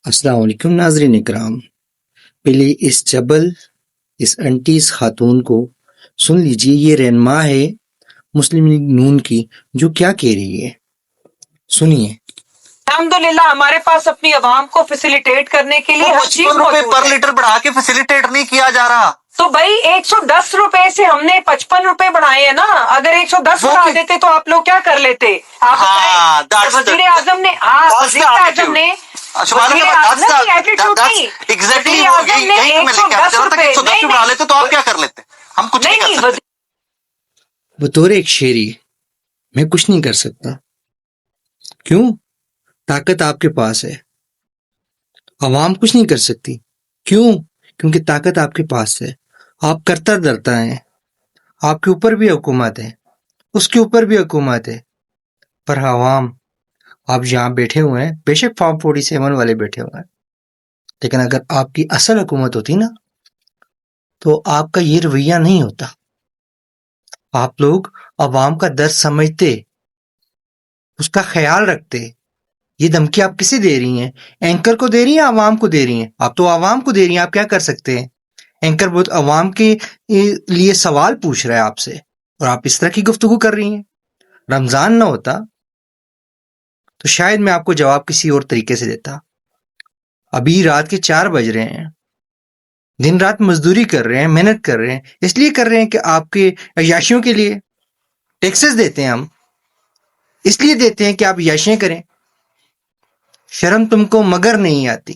السلام علیکم ناظرین اکرام، پہلے اس جبل، اس انٹی، اس خاتون کو سن لیجئے۔ یہ رہنما ہے مسلم لیگ نون کی، جو کیا کہہ رہی ہے، سنیے۔ الحمدللہ ہمارے پاس اپنی عوام کو فیسیلیٹیٹ کرنے کے لیے ہر چیز روپے موجود پر ہے۔ لیٹر بڑھا کے فیسیلیٹیٹ نہیں کیا جا رہا۔ تو بھائی 110 روپے سے ہم نے 55 روپے بڑھائے ہیں نا، اگر 110 وہ بڑھا بھی- دیتے تو آپ لوگ کیا کر لیتے؟ آپ ہاں، بتائیں، that's the- وزیر اعظم نے وزیر اعظم نے ایگزیکٹلی وزیر اعظم نے یہی میں لے کے آتا تھا کہ 110 بڑھا لیتے تو آپ کیا کر لیتے؟ ہم کچھ نہیں کر سکتے۔ بطور ایک شہری میں کچھ نہیں کر سکتا۔ کیوں؟ طاقت آپ کے پاس ہے۔ عوام کچھ نہیں کر سکتی۔ کیوں؟ کیونکہ طاقت آپ کے پاس ہے۔ آپ کرتا ڈرتا ہیں، آپ کے اوپر بھی حکومت ہے، اس کے اوپر بھی حکومت ہے، پر عوام، آپ یہاں بیٹھے ہوئے ہیں، بے شک فارم 47 والے بیٹھے ہوئے ہیں، لیکن اگر آپ کی اصل حکومت ہوتی نا تو آپ کا یہ رویہ نہیں ہوتا۔ آپ لوگ عوام کا درد سمجھتے، اس کا خیال رکھتے۔ یہ دھمکی آپ کسے دے رہی ہیں؟ اینکر کو دے رہی ہیں، عوام کو دے رہی ہیں؟ آپ تو عوام کو دے رہی ہیں، آپ کیا کر سکتے ہیں؟ اینکر بہت عوام کے لیے سوال پوچھ رہا ہے آپ سے، اور آپ اس طرح کی گفتگو کر رہی ہیں۔ رمضان نہ ہوتا تو شاید میں آپ کو جواب کسی اور طریقے سے دیتا۔ ابھی رات کے 4 بج رہے ہیں، دن رات مزدوری کر رہے ہیں، محنت کر رہے ہیں، اس لیے کر رہے ہیں کہ آپ کے عیاشیوں کے لیے ٹیکسز دیتے ہیں، ہم اس لیے دیتے ہیں کہ آپ عیاشیاں کریں۔ شرم تم کو مگر نہیں آتی۔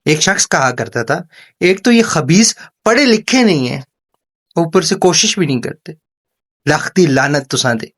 ایک شخص کہا کرتا تھا، ایک تو یہ خبیث پڑھے لکھے نہیں ہیں، اوپر سے کوشش بھی نہیں کرتے، لختی لعنت تساں دے۔